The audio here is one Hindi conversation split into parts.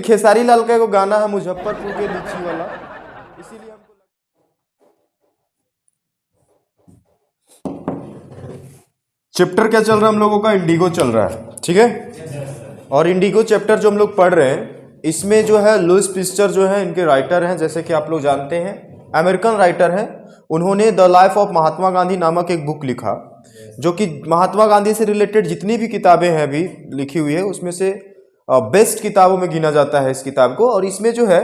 खेसारी लाल का एक गाना है मुजफ्फरपुर के लीची वाला, इसीलिए हमको चैप्टर क्या चल रहा है हम लोगों का, इंडिगो चल रहा है, ठीक है। और इंडिगो चैप्टर जो हम लोग पढ़ रहे हैं, इसमें जो है लुईस पास्चर जो है इनके राइटर हैं, जैसे कि आप लोग जानते हैं अमेरिकन राइटर हैं। उन्होंने the life of Mahatma Gandhi नामक एक बुक लिखा, जो कि महात्मा गांधी से रिलेटेड जितनी भी किताबें हैं अभी लिखी हुई है उसमें से बेस्ट किताबों में गिना जाता है इस किताब को। और इसमें जो है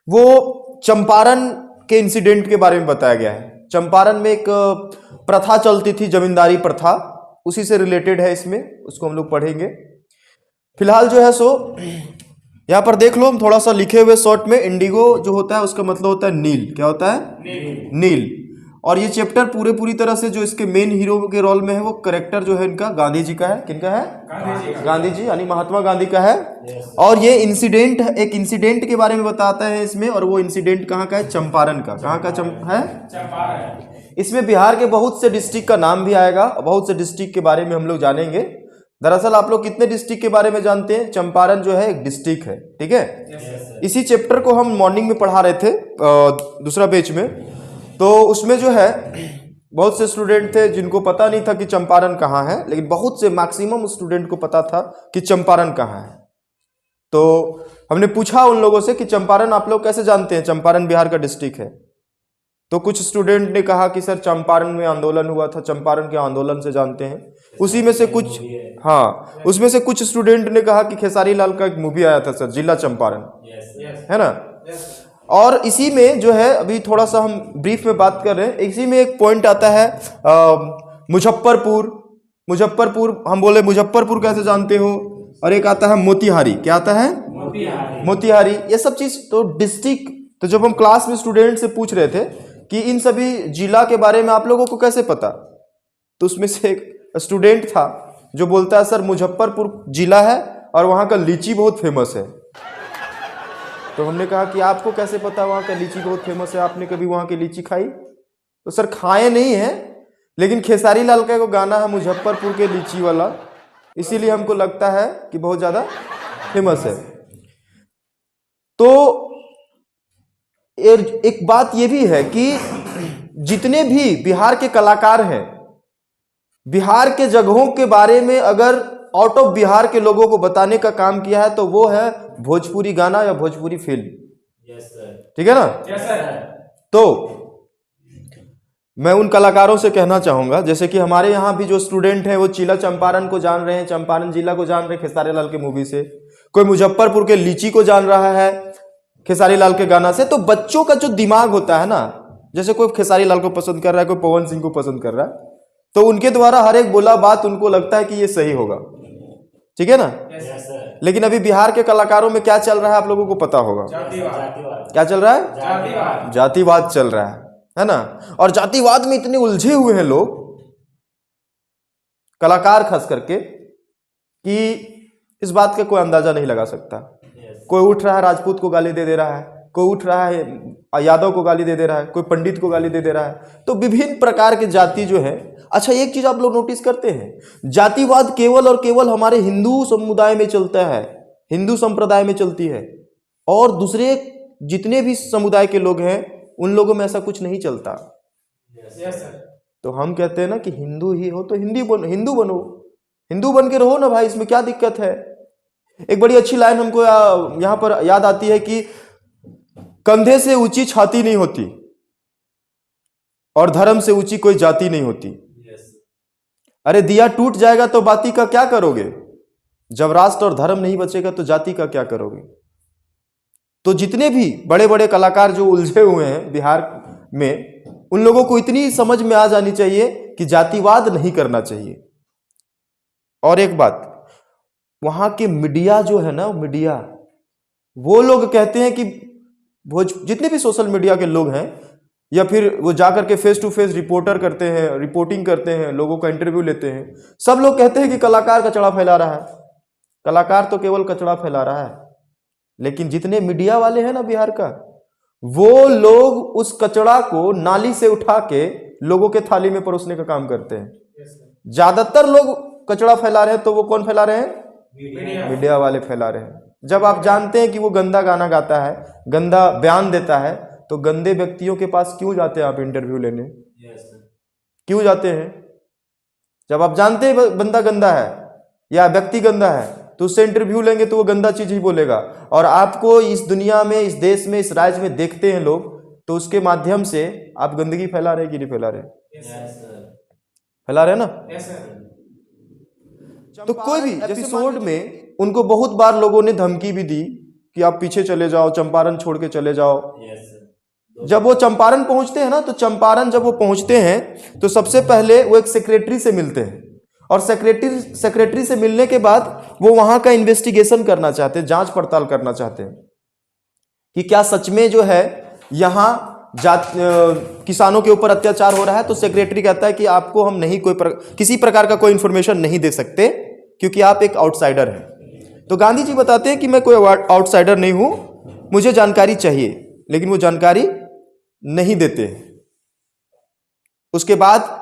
वो चंपारण के इंसिडेंट के बारे में बताया गया है। चंपारण में एक प्रथा चलती थी, जमींदारी प्रथा, उसी से रिलेटेड है इसमें, उसको हम लोग पढ़ेंगे। फिलहाल जो है सो यहाँ पर देख लो, हम थोड़ा सा लिखे हुए शॉर्ट में, इंडिगो जो होता है उसका मतलब होता है नील। क्या होता है? नील। और ये चैप्टर पूरी तरह से जो इसके मेन हीरो के रोल में है वो करेक्टर जो है इनका गांधी जी का है। किनका है? गांधी जी यानी महात्मा गांधी का है। और ये इंसिडेंट, एक इंसिडेंट के बारे में बताता है इसमें, और वो इंसिडेंट कहाँ का है? चंपारण का। कहाँ का है? चंपारण। इसमें बिहार के बहुत से डिस्ट्रिक्ट का नाम भी आएगा, बहुत से डिस्ट्रिक्ट के बारे में हम लोग जानेंगे। दरअसल आप लोग कितने डिस्ट्रिक्ट के बारे में जानते हैं? चंपारण जो है एक डिस्ट्रिक्ट है, ठीक है। इसी चैप्टर को हम मॉर्निंग में पढ़ा रहे थे दूसरा बैच में, तो उसमें जो है बहुत से स्टूडेंट थे जिनको पता नहीं था कि चंपारण कहाँ है, लेकिन बहुत से मैक्सिमम स्टूडेंट को पता था कि चंपारण कहाँ है। तो हमने पूछा उन लोगों से कि चंपारण आप लोग कैसे जानते हैं, चंपारण बिहार का डिस्ट्रिक्ट है। तो कुछ स्टूडेंट ने कहा कि सर चंपारण में आंदोलन हुआ था, चंपारण के आंदोलन से जानते हैं। उसी में से कुछ, हाँ, उसमें से कुछ स्टूडेंट ने कहा कि खेसारी लाल का एक मूवी आया था सर, जिला चंपारण, है ना। और इसी में जो है अभी थोड़ा सा हम ब्रीफ में बात कर रहे हैं, इसी में एक पॉइंट आता है मुजफ्फरपुर। मुजफ्फरपुर हम बोले मुजफ्फरपुर कैसे जानते हो, और एक आता है मोतिहारी। क्या आता है? मोतिहारी। ये सब चीज तो डिस्ट्रिक्ट, तो जब हम क्लास में स्टूडेंट से पूछ रहे थे कि इन सभी जिला के बारे में आप लोगों को कैसे पता, तो उसमें से एक स्टूडेंट था जो बोलता है सर मुजफ्फरपुर जिला है और वहां का लीची बहुत फेमस है। तो हमने कहा कि आपको कैसे पता वहां का लीची बहुत फेमस है, आपने कभी वहां की लीची खाई? तो सर खाए नहीं है, लेकिन खेसारी लाल का एक गाना है मुजफ्फरपुर के लीची वाला, इसीलिए हमको लगता है कि बहुत ज्यादा फेमस है। तो एक बात यह भी है कि जितने भी बिहार के कलाकार हैं, बिहार के जगहों के बारे में अगर आउट ऑफ बिहार के लोगों को बताने का काम किया है तो वो है भोजपुरी गाना या भोजपुरी फिल्म। ठीक है ना? तो मैं उन कलाकारों से कहना चाहूंगा, जैसे कि हमारे यहाँ भी जो स्टूडेंट हैं वो जिला चंपारण को जान रहे हैं, चंपारण जिला को जान रहे हैं खेसारी लाल के मूवी से, कोई मुजफ्फरपुर के लीची को जान रहा है खेसारी लाल के गाना से। तो बच्चों का जो दिमाग होता है ना, जैसे कोई खेसारी लाल को पसंद कर रहा है, कोई पवन सिंह को पसंद कर रहा है, तो उनके द्वारा हर एक बोला बात उनको लगता है कि ये सही होगा, ठीक है ना। लेकिन अभी बिहार के कलाकारों में क्या चल रहा है आप लोगों को पता होगा। क्या चल रहा है? जातिवाद चल रहा है ना। और जातिवाद में इतने उलझे हुए हैं लोग, कलाकार खास करके, कि इस बात का कोई अंदाजा नहीं लगा सकता। कोई उठ रहा है राजपूत को गाली दे रहा है, कोई उठ रहा है यादव को गाली दे रहा है, कोई पंडित को गाली दे रहा है। तो विभिन्न प्रकार के जाति जो है। अच्छा, एक चीज आप लोग नोटिस करते हैं, जातिवाद केवल और केवल हमारे हिंदू समुदाय में चलता है, हिंदू संप्रदाय में चलती है, और दूसरे जितने भी समुदाय के लोग हैं उन लोगों में ऐसा कुछ नहीं चलता। तो हम कहते हैं ना कि हिंदू ही हो तो हिंदू बनो, हिंदू बन के रहो ना भाई, इसमें क्या दिक्कत है। एक बड़ी अच्छी लाइन हमको यहां पर याद आती है कि कंधे से ऊंची छाती नहीं होती और धर्म से ऊंची कोई जाति नहीं होती। अरे दिया टूट जाएगा तो बाती का क्या करोगे, जब राष्ट्र और धर्म नहीं बचेगा तो जाति का क्या करोगे। तो जितने भी बड़े बड़े कलाकार जो उलझे हुए हैं बिहार में, उन लोगों को इतनी समझ में आ जानी चाहिए कि जातिवाद नहीं करना चाहिए। और एक बात, वहां के मीडिया जो है ना, मीडिया, वो लोग कहते हैं कि जितने भी सोशल मीडिया के लोग हैं, या फिर वो जाकर के फेस टू फेस रिपोर्टिंग करते हैं, लोगों का इंटरव्यू लेते हैं, सब लोग कहते हैं कि कलाकार कचड़ा फैला रहा है। कलाकार तो केवल कचड़ा फैला रहा है, लेकिन जितने मीडिया वाले हैं ना बिहार का, वो लोग उस कचड़ा को नाली से उठा के लोगों के थाली में परोसने का काम करते हैं। ज्यादातर लोग कचड़ा फैला रहे हैं, तो वो कौन फैला रहे हैं? मीडिया वाले फैला रहे हैं। जब आप जानते हैं कि वो गंदा गाना गाता है, गंदा बयान देता है, तो गंदे व्यक्तियों के पास क्यों जाते हैं आप इंटरव्यू लेने? क्यों जाते हैं? जब आप जानते हैं बंदा गंदा है या व्यक्ति गंदा है, तो उससे इंटरव्यू लेंगे तो वो गंदा चीज ही बोलेगा। और आपको इस दुनिया में, इस देश में, इस राज्य में देखते हैं लोग, तो उसके माध्यम से आप गंदगी फैला रहे कि नहीं फैला रहे? फैला रहे ना? तो कोई भी एपिसोड में उनको बहुत बार लोगों ने धमकी भी दी कि आप पीछे चले जाओ, चंपारण छोड़ के चले जाओ। जब वो चंपारण पहुंचते हैं ना, तो चंपारण जब वो पहुंचते हैं तो सबसे पहले वो एक सेक्रेटरी से मिलते हैं, और सेक्रेटरी से मिलने के बाद वो वहां का इन्वेस्टिगेशन करना चाहते हैं, जांच पड़ताल करना चाहते हैं कि क्या सच में जो है यहाँ किसानों के ऊपर अत्याचार हो रहा है। तो सेक्रेटरी कहता है कि आपको हम नहीं किसी प्रकार का कोई इंफॉर्मेशन नहीं दे सकते, क्योंकि आप एक आउटसाइडर हैं। तो गांधी जी बताते हैं कि मैं कोई आउटसाइडर नहीं हूं, मुझे जानकारी चाहिए, लेकिन वो जानकारी नहीं देते। उसके बाद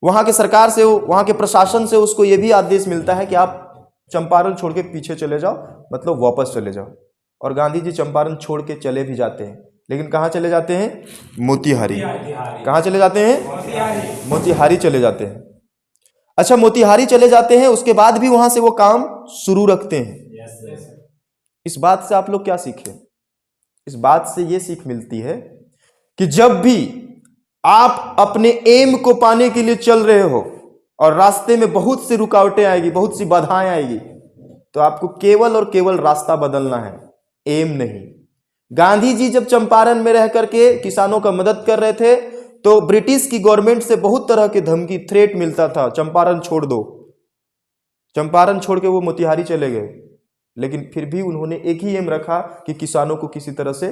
वहां के सरकार से, वहां के प्रशासन से उसको यह भी आदेश मिलता है कि आप चंपारण छोड़ के पीछे चले जाओ, मतलब वापस चले जाओ। और गांधी जी चंपारण छोड़ के चले भी जाते हैं, लेकिन कहां चले जाते हैं? मोतिहारी। कहां चले जाते हैं? मोतिहारी चले जाते हैं। अच्छा, मोतिहारी चले जाते हैं, उसके बाद भी वहां से वो काम शुरू रखते हैं। इस बात से आप लोग क्या सीखे? इस बात से ये सीख मिलती है कि जब भी आप अपने एम को पाने के लिए चल रहे हो और रास्ते में बहुत सी रुकावटें आएगी, बहुत सी बाधाएं आएगी, तो आपको केवल और केवल रास्ता बदलना है, एम नहीं। गांधी जी जब चंपारण में रह करके किसानों का मदद कर रहे थे, तो ब्रिटिश की गवर्नमेंट से बहुत तरह की धमकी, थ्रेट मिलता था, चंपारण छोड़ दो। चंपारण छोड़ के वो मोतिहारी चले गए, लेकिन फिर भी उन्होंने एक ही एम रखा कि किसानों को किसी तरह से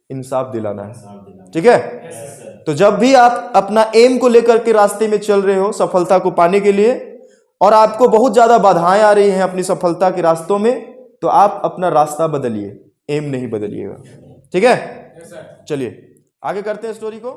इंसाफ दिलाना है। ठीक है? तो जब भी आप अपना एम को लेकर के रास्ते में चल रहे हो सफलता को पाने के लिए, और आपको बहुत ज्यादा बाधाएं आ रही हैं अपनी सफलता के रास्तों में, तो आप अपना रास्ता बदलिए, एम नहीं बदलिएगा। ठीक है? चलिए आगे करते हैं स्टोरी को।